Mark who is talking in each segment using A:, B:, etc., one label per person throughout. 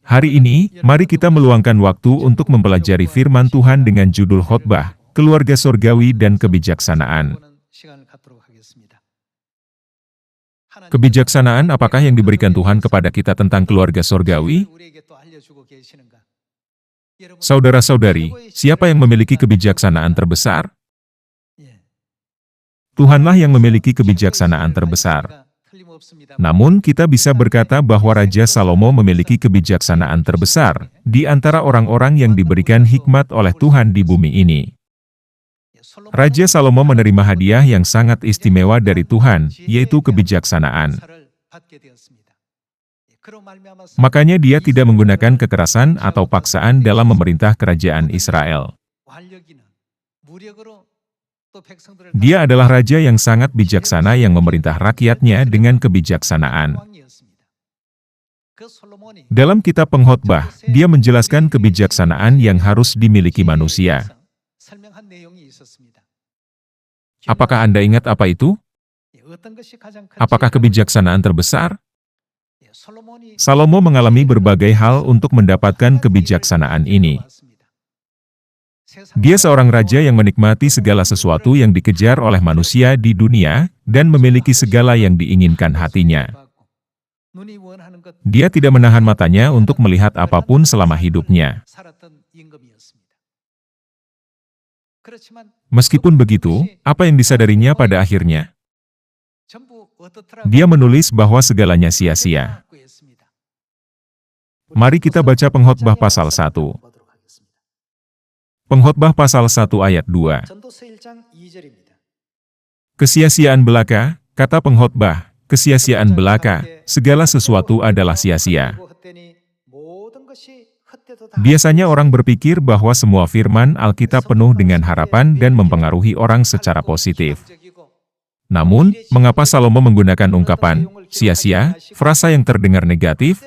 A: Hari ini, mari kita meluangkan waktu untuk mempelajari firman Tuhan dengan judul khotbah, Keluarga Sorgawi dan Kebijaksanaan. Kebijaksanaan apakah yang diberikan Tuhan kepada kita tentang keluarga sorgawi? Saudara-saudari, siapa yang memiliki kebijaksanaan terbesar? Tuhanlah yang memiliki kebijaksanaan terbesar. Namun kita bisa berkata bahwa Raja Salomo memiliki kebijaksanaan terbesar di antara orang-orang yang diberikan hikmat oleh Tuhan di bumi ini. Raja Salomo menerima hadiah yang sangat istimewa dari Tuhan, yaitu kebijaksanaan. Makanya dia tidak menggunakan kekerasan atau paksaan dalam memerintah kerajaan Israel. Dia adalah raja yang sangat bijaksana yang memerintah rakyatnya dengan kebijaksanaan. Dalam kitab Pengkhotbah, dia menjelaskan kebijaksanaan yang harus dimiliki manusia. Apakah Anda ingat apa itu? Apakah kebijaksanaan terbesar? Salomo mengalami berbagai hal untuk mendapatkan kebijaksanaan ini. Dia seorang raja yang menikmati segala sesuatu yang dikejar oleh manusia di dunia, dan memiliki segala yang diinginkan hatinya. Dia tidak menahan matanya untuk melihat apapun selama hidupnya. Meskipun begitu, apa yang disadarinya pada akhirnya? Dia menulis bahwa segalanya sia-sia. Mari kita baca Pengkhotbah pasal 1. Pengkhotbah pasal 1 ayat 2. Kesia-siaan belaka, kata pengkhotbah, kesia-siaan belaka, segala sesuatu adalah sia-sia. Biasanya orang berpikir bahwa semua firman Alkitab penuh dengan harapan dan mempengaruhi orang secara positif. Namun, mengapa Salomo menggunakan ungkapan sia-sia, frasa yang terdengar negatif?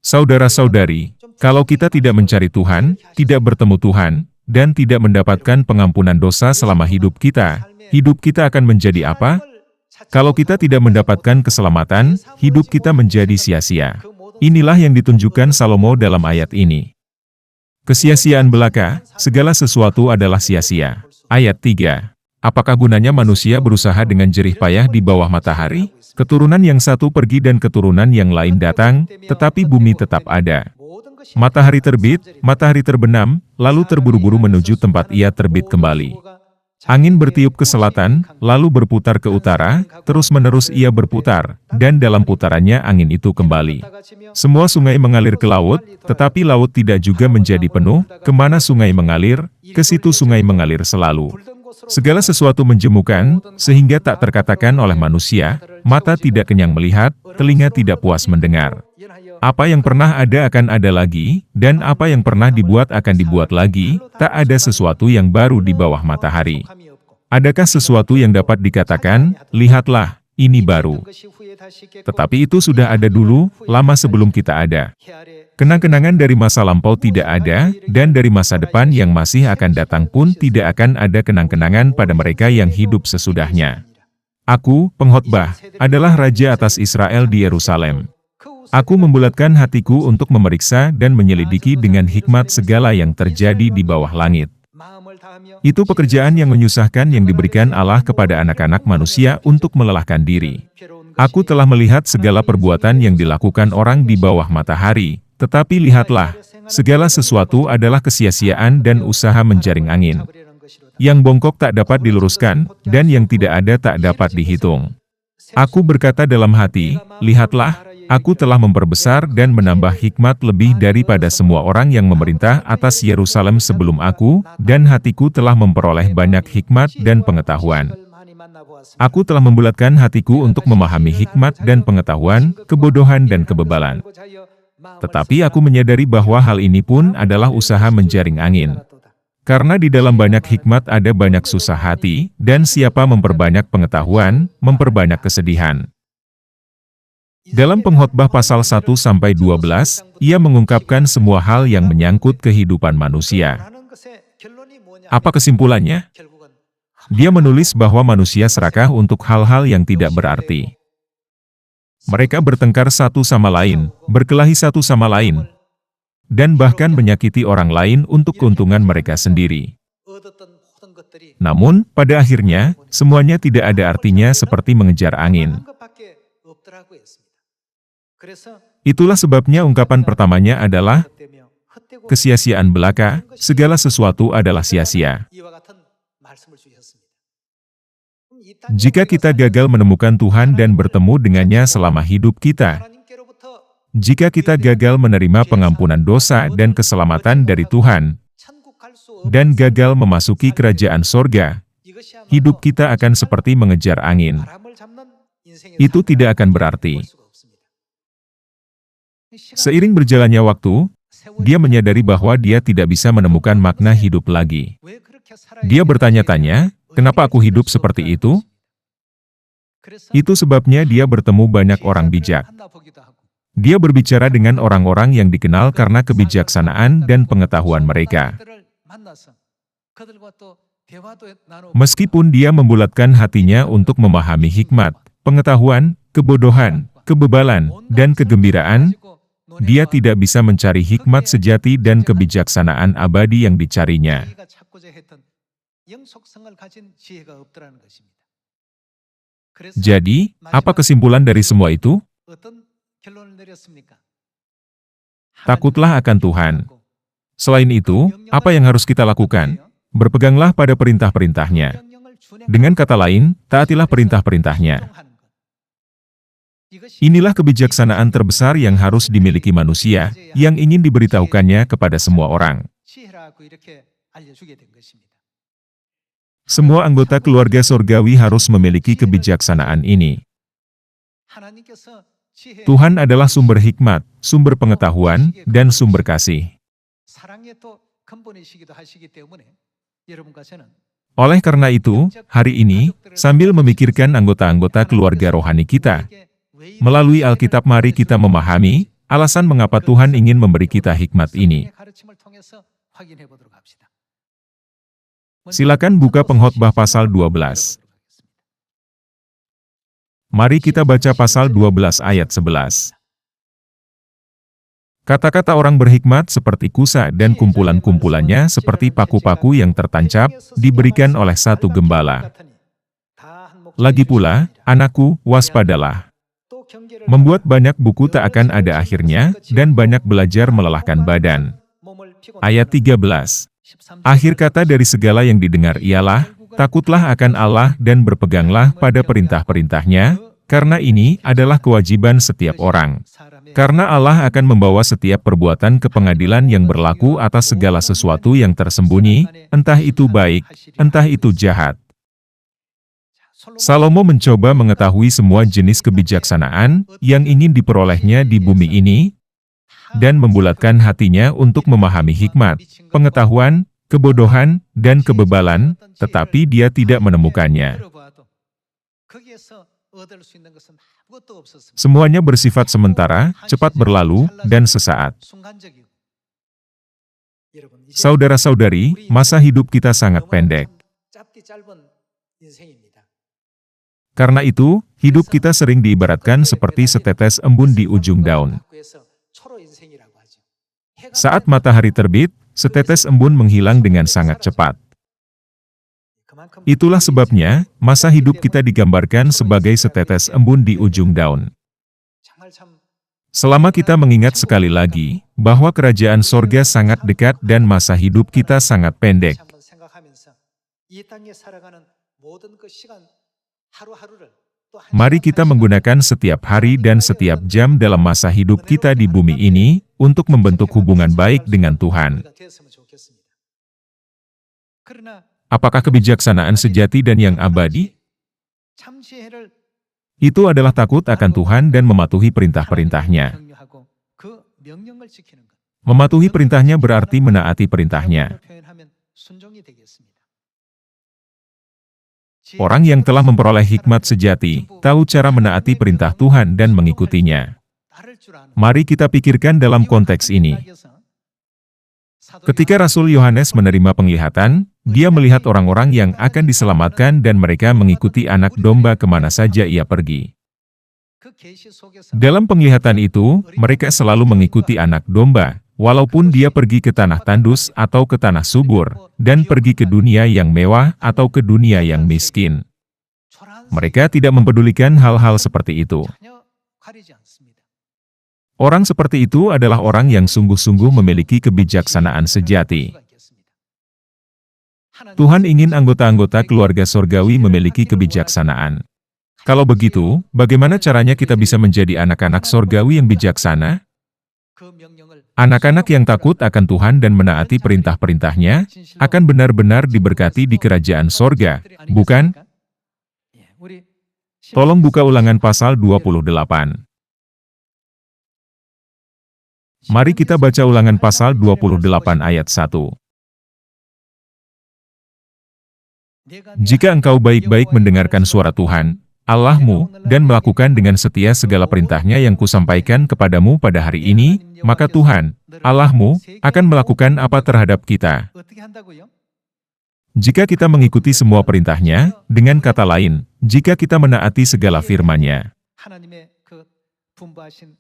A: Saudara-saudari, kalau kita tidak mencari Tuhan, tidak bertemu Tuhan, dan tidak mendapatkan pengampunan dosa selama hidup kita akan menjadi apa? Kalau kita tidak mendapatkan keselamatan, hidup kita menjadi sia-sia. Inilah yang ditunjukkan Salomo dalam ayat ini. Kesia-siaan belaka, segala sesuatu adalah sia-sia. Ayat 3. Apakah gunanya manusia berusaha dengan jerih payah di bawah matahari? Keturunan yang satu pergi dan keturunan yang lain datang, tetapi bumi tetap ada. Matahari terbit, matahari terbenam, lalu terburu-buru menuju tempat ia terbit kembali. Angin bertiup ke selatan, lalu berputar ke utara, terus-menerus ia berputar, dan dalam putarannya angin itu kembali. Semua sungai mengalir ke laut, tetapi laut tidak juga menjadi penuh. Kemana sungai mengalir, ke situ sungai mengalir selalu. Segala sesuatu menjemukan, sehingga tak terkatakan oleh manusia, mata tidak kenyang melihat, telinga tidak puas mendengar. Apa yang pernah ada akan ada lagi, dan apa yang pernah dibuat akan dibuat lagi, tak ada sesuatu yang baru di bawah matahari. Adakah sesuatu yang dapat dikatakan, lihatlah, ini baru? Tetapi itu sudah ada dulu, lama sebelum kita ada. Kenang-kenangan dari masa lampau tidak ada, dan dari masa depan yang masih akan datang pun tidak akan ada kenang-kenangan pada mereka yang hidup sesudahnya. Aku, pengkhotbah, adalah raja atas Israel di Yerusalem. Aku membulatkan hatiku untuk memeriksa dan menyelidiki dengan hikmat segala yang terjadi di bawah langit. Itu pekerjaan yang menyusahkan yang diberikan Allah kepada anak-anak manusia untuk melelahkan diri. Aku telah melihat segala perbuatan yang dilakukan orang di bawah matahari, tetapi lihatlah, segala sesuatu adalah kesia-siaan dan usaha menjaring angin. Yang bongkok tak dapat diluruskan, dan yang tidak ada tak dapat dihitung. Aku berkata dalam hati, lihatlah, aku telah memperbesar dan menambah hikmat lebih daripada semua orang yang memerintah atas Yerusalem sebelum aku, dan hatiku telah memperoleh banyak hikmat dan pengetahuan. Aku telah membulatkan hatiku untuk memahami hikmat dan pengetahuan, kebodohan dan kebebalan. Tetapi aku menyadari bahwa hal ini pun adalah usaha menjaring angin. Karena di dalam banyak hikmat ada banyak susah hati, dan siapa memperbanyak pengetahuan, memperbanyak kesedihan. Dalam Pengkhotbah pasal 1-12, ia mengungkapkan semua hal yang menyangkut kehidupan manusia. Apa kesimpulannya? Dia menulis bahwa manusia serakah untuk hal-hal yang tidak berarti. Mereka bertengkar satu sama lain, berkelahi satu sama lain, dan bahkan menyakiti orang lain untuk keuntungan mereka sendiri. Namun, pada akhirnya, semuanya tidak ada artinya seperti mengejar angin. Itulah sebabnya ungkapan pertamanya adalah, kesia-siaan belaka, segala sesuatu adalah sia-sia. Jika kita gagal menemukan Tuhan dan bertemu dengannya selama hidup kita, jika kita gagal menerima pengampunan dosa dan keselamatan dari Tuhan, dan gagal memasuki kerajaan sorga, hidup kita akan seperti mengejar angin. Itu tidak akan berarti. Seiring berjalannya waktu, dia menyadari bahwa dia tidak bisa menemukan makna hidup lagi. Dia bertanya-tanya, kenapa aku hidup seperti itu? Itu sebabnya dia bertemu banyak orang bijak. Dia berbicara dengan orang-orang yang dikenal karena kebijaksanaan dan pengetahuan mereka. Meskipun dia membulatkan hatinya untuk memahami hikmat, pengetahuan, kebodohan, kebebalan, dan kegembiraan, dia tidak bisa mencari hikmat sejati dan kebijaksanaan abadi yang dicarinya. Jadi, apa kesimpulan dari semua itu? Takutlah akan Tuhan. Selain itu, apa yang harus kita lakukan? Berpeganglah pada perintah-perintahnya. Dengan kata lain, taatilah perintah-perintahnya. Inilah kebijaksanaan terbesar yang harus dimiliki manusia, yang ingin diberitahukannya kepada semua orang. Semua anggota keluarga surgawi harus memiliki kebijaksanaan ini. Tuhan adalah sumber hikmat, sumber pengetahuan, dan sumber kasih. Oleh karena itu, hari ini, sambil memikirkan anggota-anggota keluarga rohani kita, melalui Alkitab mari kita memahami alasan mengapa Tuhan ingin memberi kita hikmat ini. Silakan buka Pengkhotbah pasal 12. Mari kita baca pasal 12 ayat 11. Kata-kata orang berhikmat seperti kusa dan kumpulan-kumpulannya seperti paku-paku yang tertancap, diberikan oleh satu gembala. Lagi pula, anakku, waspadalah. Membuat banyak buku tak akan ada akhirnya, dan banyak belajar melelahkan badan. Ayat 13. Akhir kata dari segala yang didengar ialah, takutlah akan Allah dan berpeganglah pada perintah-perintahnya, karena ini adalah kewajiban setiap orang. Karena Allah akan membawa setiap perbuatan ke pengadilan yang berlaku atas segala sesuatu yang tersembunyi, entah itu baik, entah itu jahat. Salomo mencoba mengetahui semua jenis kebijaksanaan yang ingin diperolehnya di bumi ini, dan membulatkan hatinya untuk memahami hikmat, pengetahuan, kebodohan, dan kebebalan, tetapi dia tidak menemukannya. Semuanya bersifat sementara, cepat berlalu, dan sesaat. Saudara-saudari, masa hidup kita sangat pendek. Karena itu, hidup kita sering diibaratkan seperti setetes embun di ujung daun. Saat matahari terbit, setetes embun menghilang dengan sangat cepat. Itulah sebabnya, masa hidup kita digambarkan sebagai setetes embun di ujung daun. Selama kita mengingat sekali lagi, bahwa kerajaan sorga sangat dekat dan masa hidup kita sangat pendek, mari kita menggunakan setiap hari dan setiap jam dalam masa hidup kita di bumi ini, untuk membentuk hubungan baik dengan Tuhan. Apakah kebijaksanaan sejati dan yang abadi? Itu adalah takut akan Tuhan dan mematuhi perintah-perintahnya. Mematuhi perintahnya berarti menaati perintahnya. Orang yang telah memperoleh hikmat sejati, tahu cara menaati perintah Tuhan dan mengikutinya. Mari kita pikirkan dalam konteks ini. Ketika Rasul Yohanes menerima penglihatan, dia melihat orang-orang yang akan diselamatkan dan mereka mengikuti anak domba kemana saja ia pergi. Dalam penglihatan itu, mereka selalu mengikuti anak domba, walaupun dia pergi ke tanah tandus atau ke tanah subur, dan pergi ke dunia yang mewah atau ke dunia yang miskin. Mereka tidak mempedulikan hal-hal seperti itu. Orang seperti itu adalah orang yang sungguh-sungguh memiliki kebijaksanaan sejati. Tuhan ingin anggota-anggota keluarga sorgawi memiliki kebijaksanaan. Kalau begitu, bagaimana caranya kita bisa menjadi anak-anak sorgawi yang bijaksana? Anak-anak yang takut akan Tuhan dan menaati perintah-perintahnya, akan benar-benar diberkati di kerajaan sorga, bukan? Tolong buka Ulangan pasal 28. Mari kita baca Ulangan pasal 28 ayat 1. Jika engkau baik-baik mendengarkan suara Tuhan, Allahmu, dan melakukan dengan setia segala perintahnya yang kusampaikan kepadamu pada hari ini, maka Tuhan, Allahmu, akan melakukan apa terhadap kita? Jika kita mengikuti semua perintahnya, dengan kata lain, jika kita menaati segala firman-Nya,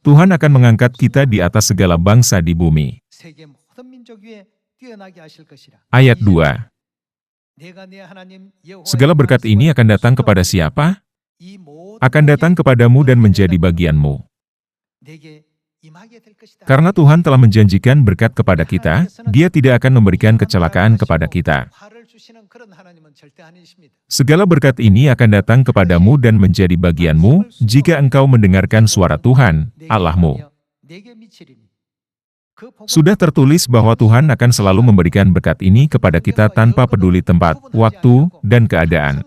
A: Tuhan akan mengangkat kita di atas segala bangsa di bumi. Ayat 2. Segala berkat ini akan datang kepada siapa? Akan datang kepadamu dan menjadi bagianmu. Karena Tuhan telah menjanjikan berkat kepada kita, Dia tidak akan memberikan kecelakaan kepada kita. Segala berkat ini akan datang kepadamu dan menjadi bagianmu, jika engkau mendengarkan suara Tuhan, Allahmu. Sudah tertulis bahwa Tuhan akan selalu memberikan berkat ini kepada kita tanpa peduli tempat, waktu, dan keadaan.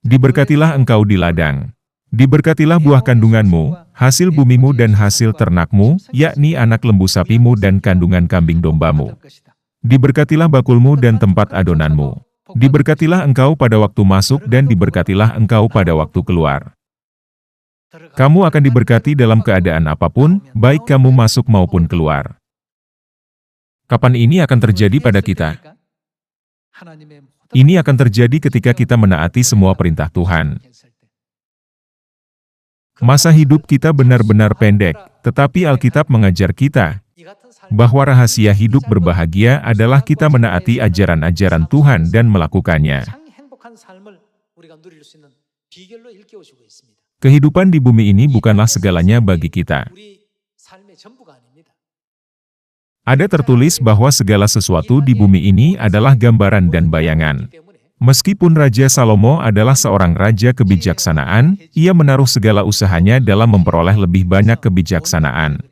A: Diberkatilah engkau di ladang. Diberkatilah buah kandunganmu, hasil bumimu dan hasil ternakmu, yakni anak lembu sapimu dan kandungan kambing dombamu. Diberkatilah bakulmu dan tempat adonanmu. Diberkatilah engkau pada waktu masuk dan diberkatilah engkau pada waktu keluar. Kamu akan diberkati dalam keadaan apapun, baik kamu masuk maupun keluar. Kapan ini akan terjadi pada kita? Ini akan terjadi ketika kita menaati semua perintah Tuhan. Masa hidup kita benar-benar pendek, tetapi Alkitab mengajar kita bahwa rahasia hidup berbahagia adalah kita menaati ajaran-ajaran Tuhan dan melakukannya. Kehidupan di bumi ini bukanlah segalanya bagi kita. Ada tertulis bahwa segala sesuatu di bumi ini adalah gambaran dan bayangan. Meskipun Raja Salomo adalah seorang raja kebijaksanaan, ia menaruh segala usahanya dalam memperoleh lebih banyak kebijaksanaan.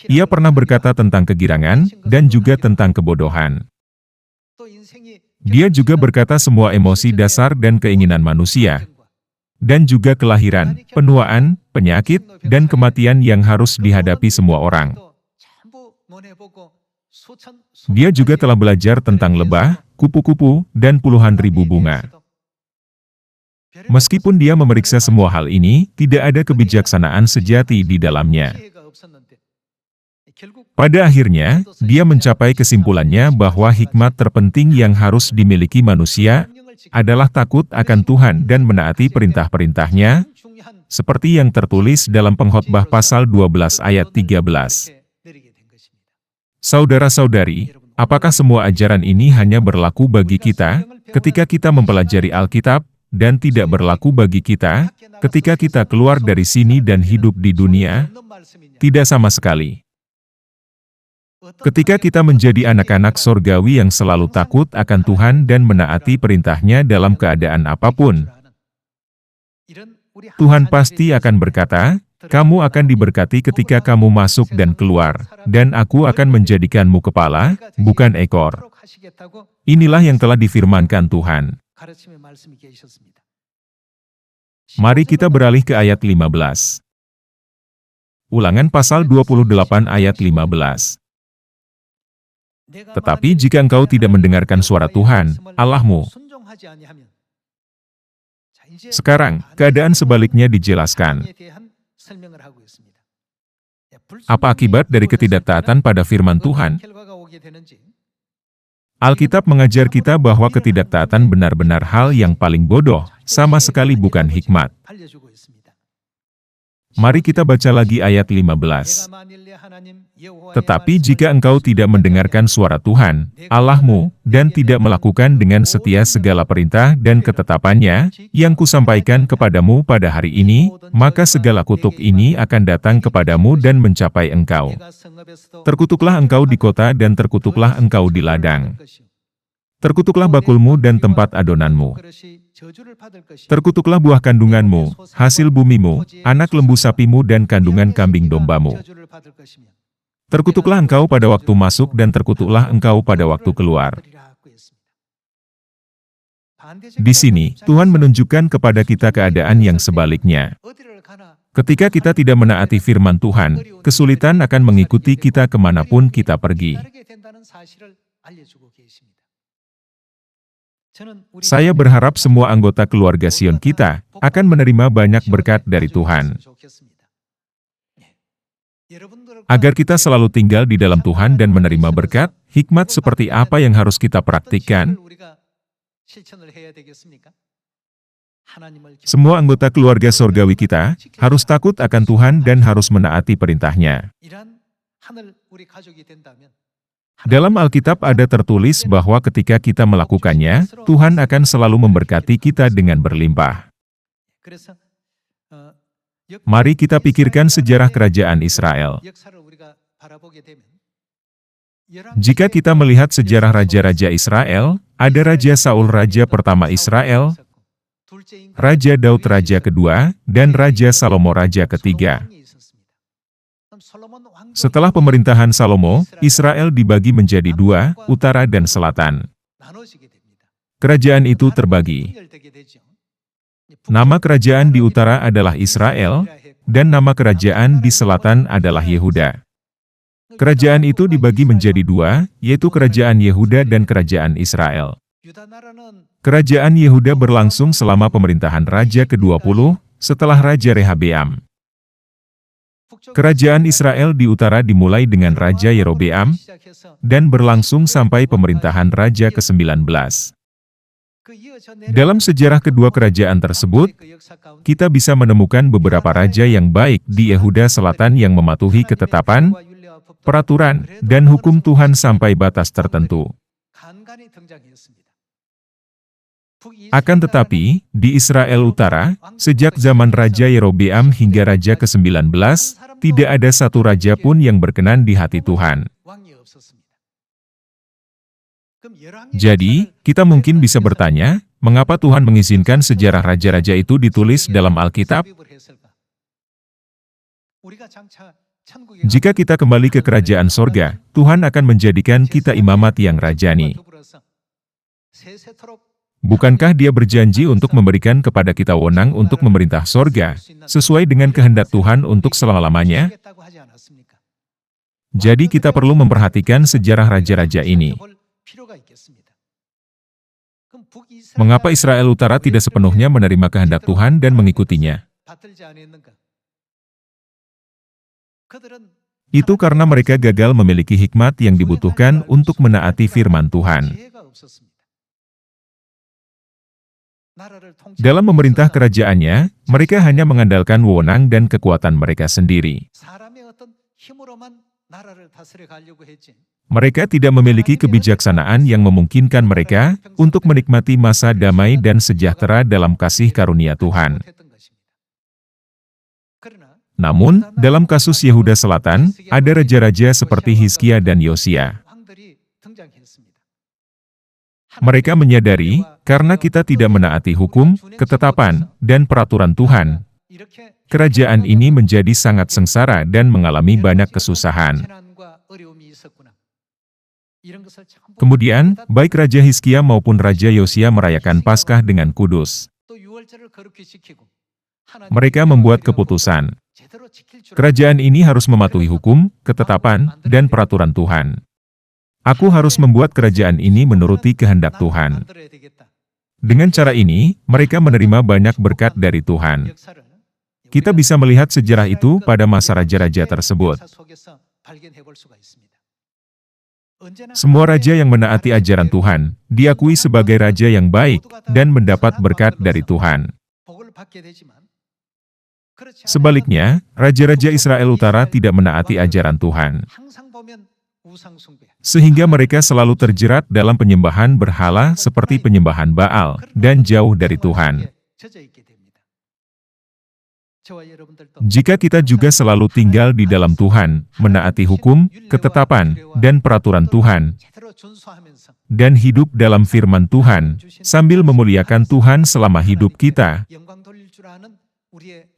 A: Ia pernah berkata tentang kegirangan, dan juga tentang kebodohan. Dia juga berkata semua emosi dasar dan keinginan manusia, dan juga kelahiran, penuaan, penyakit, dan kematian yang harus dihadapi semua orang. Dia juga telah belajar tentang lebah, kupu-kupu, dan puluhan ribu bunga. Meskipun dia memeriksa semua hal ini, tidak ada kebijaksanaan sejati di dalamnya. Pada akhirnya, dia mencapai kesimpulannya bahwa hikmat terpenting yang harus dimiliki manusia adalah takut akan Tuhan dan menaati perintah-perintahnya, seperti yang tertulis dalam Pengkhotbah pasal 12 ayat 13. Saudara-saudari, apakah semua ajaran ini hanya berlaku bagi kita ketika kita mempelajari Alkitab, dan tidak berlaku bagi kita ketika kita keluar dari sini dan hidup di dunia? Tidak sama sekali. Ketika kita menjadi anak-anak sorgawi yang selalu takut akan Tuhan dan menaati perintahnya dalam keadaan apapun, Tuhan pasti akan berkata, kamu akan diberkati ketika kamu masuk dan keluar, dan aku akan menjadikanmu kepala, bukan ekor. Inilah yang telah difirmankan Tuhan. Mari kita beralih ke ayat 15. Ulangan pasal 28 ayat 15. Tetapi jika engkau tidak mendengarkan suara Tuhan, Allahmu. Sekarang, keadaan sebaliknya dijelaskan. Apa akibat dari ketidaktaatan pada firman Tuhan? Alkitab mengajar kita bahwa ketidaktaatan benar-benar hal yang paling bodoh, sama sekali bukan hikmat. Mari kita baca lagi ayat 15. Tetapi jika engkau tidak mendengarkan suara Tuhan, Allahmu, dan tidak melakukan dengan setia segala perintah dan ketetapannya, yang kusampaikan kepadamu pada hari ini, maka segala kutuk ini akan datang kepadamu dan mencapai engkau. Terkutuklah engkau di kota dan terkutuklah engkau di ladang. Terkutuklah bakulmu dan tempat adonanmu. Terkutuklah buah kandunganmu, hasil bumimu, anak lembu sapimu dan kandungan kambing dombamu. Terkutuklah engkau pada waktu masuk dan terkutuklah engkau pada waktu keluar. Di sini, Tuhan menunjukkan kepada kita keadaan yang sebaliknya. Ketika kita tidak menaati firman Tuhan, kesulitan akan mengikuti kita kemanapun kita pergi. Saya berharap semua anggota keluarga Sion kita akan menerima banyak berkat dari Tuhan. Agar kita selalu tinggal di dalam Tuhan dan menerima berkat, hikmat seperti apa yang harus kita praktikkan? Semua anggota keluarga sorgawi kita harus takut akan Tuhan dan harus menaati perintahnya. Dalam Alkitab ada tertulis bahwa ketika kita melakukannya, Tuhan akan selalu memberkati kita dengan berlimpah. Mari kita pikirkan sejarah kerajaan Israel. Jika kita melihat sejarah raja-raja Israel, ada Raja Saul raja pertama Israel, Raja Daud raja kedua, dan Raja Salomo raja ketiga. Setelah pemerintahan Salomo, Israel dibagi menjadi dua, utara dan selatan. Kerajaan itu terbagi. Nama kerajaan di utara adalah Israel, dan nama kerajaan di selatan adalah Yehuda. Kerajaan itu dibagi menjadi dua, yaitu kerajaan Yehuda dan kerajaan Israel. Kerajaan Yehuda berlangsung selama pemerintahan Raja ke-20, setelah Raja Rehabeam. Kerajaan Israel di utara dimulai dengan Raja Yerobeam, dan berlangsung sampai pemerintahan Raja ke-19. Dalam sejarah kedua kerajaan tersebut, kita bisa menemukan beberapa raja yang baik di Yehuda Selatan yang mematuhi ketetapan, peraturan, dan hukum Tuhan sampai batas tertentu. Akan tetapi, di Israel Utara, sejak zaman Raja Yerobeam hingga Raja ke-19, tidak ada satu raja pun yang berkenan di hati Tuhan. Jadi, kita mungkin bisa bertanya, mengapa Tuhan mengizinkan sejarah raja-raja itu ditulis dalam Alkitab? Jika kita kembali ke kerajaan sorga, Tuhan akan menjadikan kita imamat yang rajani. Bukankah Dia berjanji untuk memberikan kepada kita wewenang untuk memerintah sorga, sesuai dengan kehendak Tuhan untuk selama-lamanya? Jadi kita perlu memperhatikan sejarah raja-raja ini. Mengapa Israel Utara tidak sepenuhnya menerima kehendak Tuhan dan mengikutinya? Itu karena mereka gagal memiliki hikmat yang dibutuhkan untuk menaati firman Tuhan. Dalam memerintah kerajaannya, mereka hanya mengandalkan wewenang dan kekuatan mereka sendiri. Mereka tidak memiliki kebijaksanaan yang memungkinkan mereka untuk menikmati masa damai dan sejahtera dalam kasih karunia Tuhan. Namun, dalam kasus Yehuda Selatan, ada raja-raja seperti Hizkia dan Yosia. Mereka menyadari, karena kita tidak menaati hukum, ketetapan, dan peraturan Tuhan, kerajaan ini menjadi sangat sengsara dan mengalami banyak kesusahan. Kemudian, baik Raja Hizkia maupun Raja Yosia merayakan Paskah dengan kudus. Mereka membuat keputusan. Kerajaan ini harus mematuhi hukum, ketetapan, dan peraturan Tuhan. Aku harus membuat kerajaan ini menuruti kehendak Tuhan. Dengan cara ini, mereka menerima banyak berkat dari Tuhan. Kita bisa melihat sejarah itu pada masa raja-raja tersebut. Semua raja yang menaati ajaran Tuhan, diakui sebagai raja yang baik, dan mendapat berkat dari Tuhan. Sebaliknya, raja-raja Israel Utara tidak menaati ajaran Tuhan, sehingga mereka selalu terjerat dalam penyembahan berhala seperti penyembahan Baal, dan jauh dari Tuhan. Jika kita juga selalu tinggal di dalam Tuhan, menaati hukum, ketetapan, dan peraturan Tuhan, dan hidup dalam firman Tuhan, sambil memuliakan Tuhan selama hidup kita,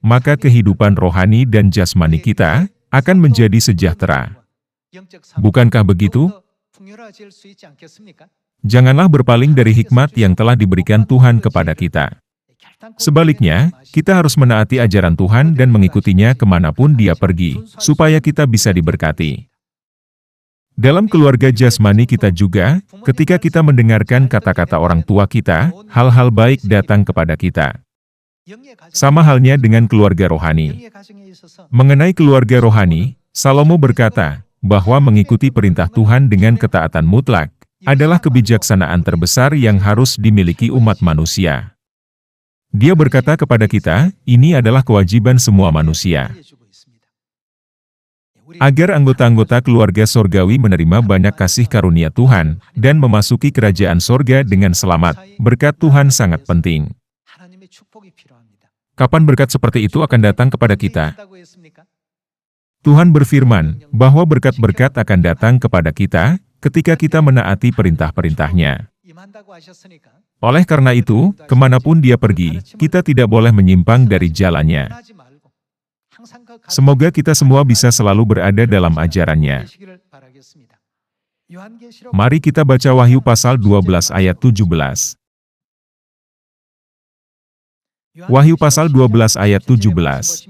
A: maka kehidupan rohani dan jasmani kita akan menjadi sejahtera. Bukankah begitu? Janganlah berpaling dari hikmat yang telah diberikan Tuhan kepada kita. Sebaliknya, kita harus menaati ajaran Tuhan dan mengikutinya kemanapun Dia pergi, supaya kita bisa diberkati. Dalam keluarga jasmani kita juga, ketika kita mendengarkan kata-kata orang tua kita, hal-hal baik datang kepada kita. Sama halnya dengan keluarga rohani. Mengenai keluarga rohani, Salomo berkata, bahwa mengikuti perintah Tuhan dengan ketaatan mutlak, adalah kebijaksanaan terbesar yang harus dimiliki umat manusia. Dia berkata kepada kita, ini adalah kewajiban semua manusia. Agar anggota-anggota keluarga sorgawi menerima banyak kasih karunia Tuhan, dan memasuki kerajaan sorga dengan selamat, berkat Tuhan sangat penting. Kapan berkat seperti itu akan datang kepada kita? Tuhan berfirman, bahwa berkat-berkat akan datang kepada kita, ketika kita menaati perintah-perintahnya. Oleh karena itu, kemanapun Dia pergi, kita tidak boleh menyimpang dari jalannya. Semoga kita semua bisa selalu berada dalam ajarannya. Mari kita baca Wahyu pasal 12 ayat 17. Wahyu pasal 12 ayat 17.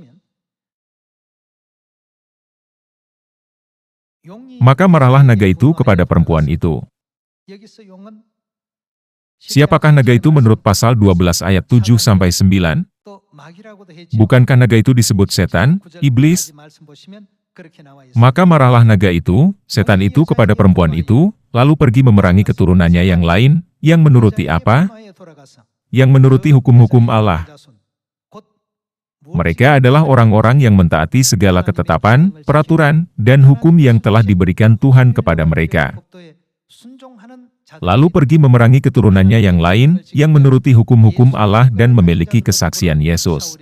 A: Maka marahlah naga itu kepada perempuan itu. Siapakah naga itu menurut pasal 12 ayat 7-9? Bukankah naga itu disebut setan, iblis? Maka marahlah naga itu, setan itu kepada perempuan itu, lalu pergi memerangi keturunannya yang lain, yang menuruti apa? Yang menuruti hukum-hukum Allah. Mereka adalah orang-orang yang mentaati segala ketetapan, peraturan, dan hukum yang telah diberikan Tuhan kepada mereka. Lalu pergi memerangi keturunannya yang lain, yang menuruti hukum-hukum Allah dan memiliki kesaksian Yesus.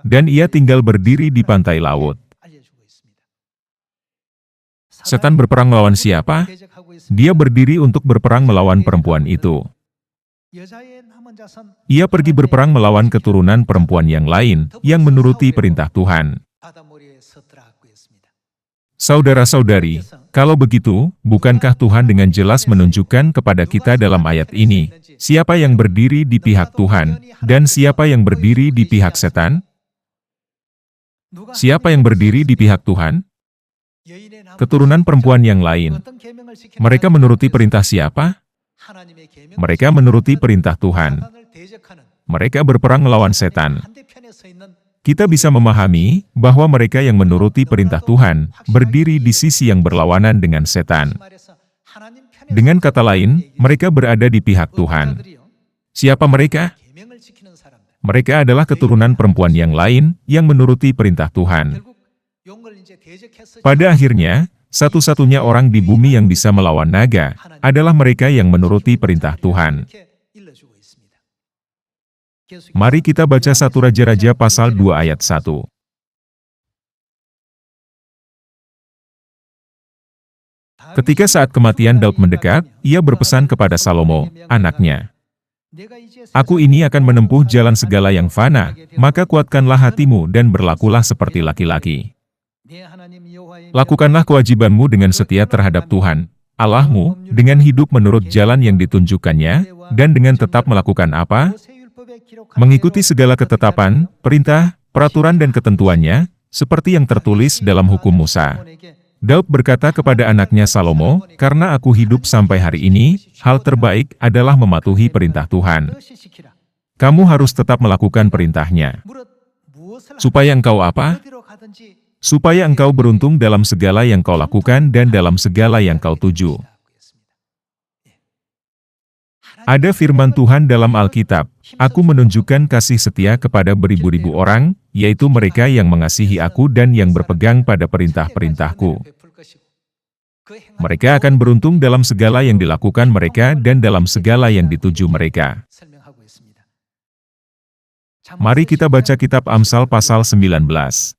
A: Dan ia tinggal berdiri di pantai laut. Setan berperang melawan siapa? Dia berdiri untuk berperang melawan perempuan itu. Ia pergi berperang melawan keturunan perempuan yang lain, yang menuruti perintah Tuhan. Saudara-saudari, kalau begitu, bukankah Tuhan dengan jelas menunjukkan kepada kita dalam ayat ini, siapa yang berdiri di pihak Tuhan, dan siapa yang berdiri di pihak setan? Siapa yang berdiri di pihak Tuhan? Keturunan perempuan yang lain. Mereka menuruti perintah siapa? Mereka menuruti perintah Tuhan. Mereka berperang melawan setan. Kita bisa memahami bahwa mereka yang menuruti perintah Tuhan berdiri di sisi yang berlawanan dengan setan. Dengan kata lain, mereka berada di pihak Tuhan. Siapa mereka? Mereka adalah keturunan perempuan yang lain yang menuruti perintah Tuhan. Pada akhirnya, satu-satunya orang di bumi yang bisa melawan naga adalah mereka yang menuruti perintah Tuhan. Mari kita baca 1 Raja-Raja pasal 2 ayat 1. Ketika saat kematian Daud mendekat, ia berpesan kepada Salomo, anaknya, "Aku ini akan menempuh jalan segala yang fana, maka kuatkanlah hatimu dan berlakulah seperti laki-laki. Lakukanlah kewajibanmu dengan setia terhadap Tuhan, Allahmu, dengan hidup menurut jalan yang ditunjukkannya, dan dengan tetap melakukan apa? Mengikuti segala ketetapan, perintah, peraturan dan ketentuannya, seperti yang tertulis dalam hukum Musa." Daud berkata kepada anaknya Salomo, "Karena aku hidup sampai hari ini, hal terbaik adalah mematuhi perintah Tuhan. Kamu harus tetap melakukan perintahnya. Supaya engkau apa? supaya engkau beruntung dalam segala yang kau lakukan dan dalam segala yang kau tuju. Ada firman Tuhan dalam Alkitab, "Aku menunjukkan kasih setia kepada beribu-ribu orang, yaitu mereka yang mengasihi aku dan yang berpegang pada perintah-perintahku." Mereka akan beruntung dalam segala yang dilakukan mereka dan dalam segala yang dituju mereka. Mari kita baca kitab Amsal pasal 19.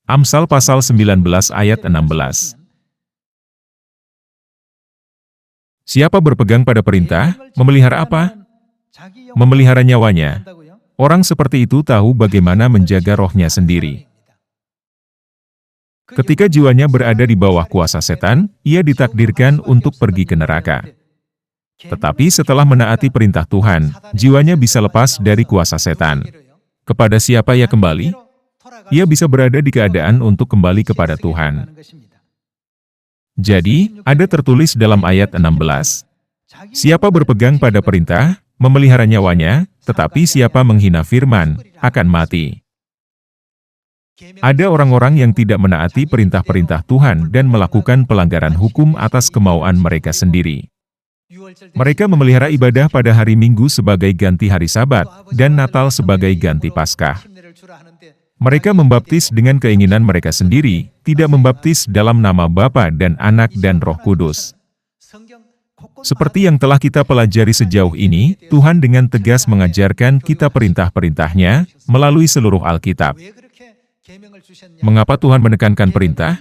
A: Amsal pasal 19 ayat 16. Siapa berpegang pada perintah, memelihara apa? Memelihara nyawanya. Orang seperti itu tahu bagaimana menjaga rohnya sendiri. Ketika jiwanya berada di bawah kuasa setan, ia ditakdirkan untuk pergi ke neraka. Tetapi setelah menaati perintah Tuhan, jiwanya bisa lepas dari kuasa setan. Kepada siapa ia kembali? Ia bisa berada di keadaan untuk kembali kepada Tuhan. Jadi, ada tertulis dalam ayat 16, siapa berpegang pada perintah, memelihara nyawanya, tetapi siapa menghina firman, akan mati. Ada orang-orang yang tidak menaati perintah-perintah Tuhan dan melakukan pelanggaran hukum atas kemauan mereka sendiri. Mereka memelihara ibadah pada hari Minggu sebagai ganti hari Sabat, dan Natal sebagai ganti Paskah. Mereka membaptis dengan keinginan mereka sendiri, tidak membaptis dalam nama Bapa dan Anak dan Roh Kudus. Seperti yang telah kita pelajari sejauh ini, Tuhan dengan tegas mengajarkan kita perintah-perintahnya melalui seluruh Alkitab. Mengapa Tuhan menekankan perintah?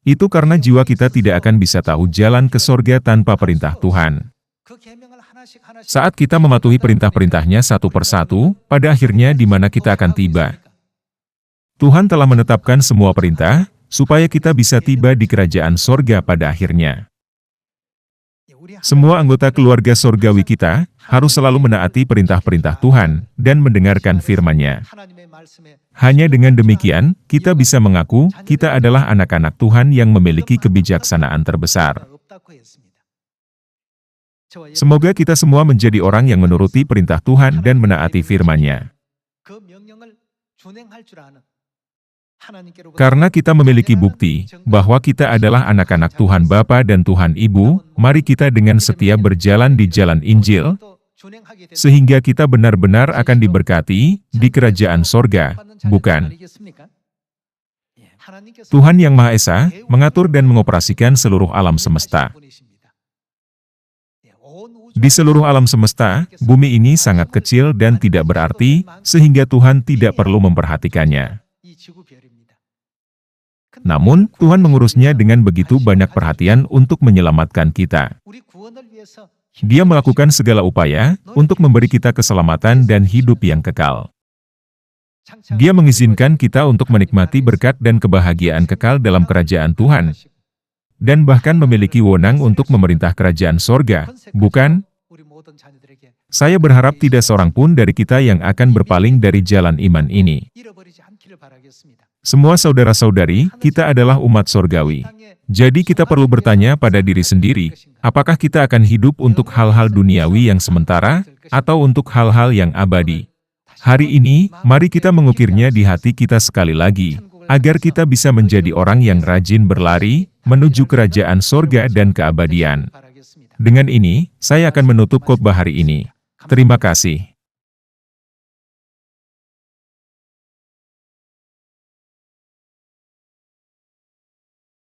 A: Itu karena jiwa kita tidak akan bisa tahu jalan ke sorga tanpa perintah Tuhan. Saat kita mematuhi perintah-perintahnya satu persatu, pada akhirnya di mana kita akan tiba. Tuhan telah menetapkan semua perintah, supaya kita bisa tiba di kerajaan sorga pada akhirnya. Semua anggota keluarga sorgawi kita harus selalu menaati perintah-perintah Tuhan dan mendengarkan firman-Nya. Hanya dengan demikian, kita bisa mengaku kita adalah anak-anak Tuhan yang memiliki kebijaksanaan terbesar. Semoga kita semua menjadi orang yang menuruti perintah Tuhan dan menaati firman-Nya. Karena kita memiliki bukti bahwa kita adalah anak-anak Tuhan Bapa dan Tuhan Ibu, mari kita dengan setia berjalan di jalan Injil, sehingga kita benar-benar akan diberkati di kerajaan sorga, bukan? Tuhan Yang Maha Esa mengatur dan mengoperasikan seluruh alam semesta. Di seluruh alam semesta, bumi ini sangat kecil dan tidak berarti, sehingga Tuhan tidak perlu memperhatikannya. Namun, Tuhan mengurusnya dengan begitu banyak perhatian untuk menyelamatkan kita. Dia melakukan segala upaya untuk memberi kita keselamatan dan hidup yang kekal. Dia mengizinkan kita untuk menikmati berkat dan kebahagiaan kekal dalam kerajaan Tuhan, dan bahkan memiliki wewenang untuk memerintah kerajaan sorga, bukan? Saya berharap tidak seorang pun dari kita yang akan berpaling dari jalan iman ini. Semua saudara-saudari, kita adalah umat sorgawi. Jadi kita perlu bertanya pada diri sendiri, apakah kita akan hidup untuk hal-hal duniawi yang sementara, atau untuk hal-hal yang abadi? Hari ini, mari kita mengukirnya di hati kita sekali lagi, agar kita bisa menjadi orang yang rajin berlari, menuju kerajaan sorga dan keabadian. Dengan ini, saya akan menutup khotbah hari ini. Terima kasih.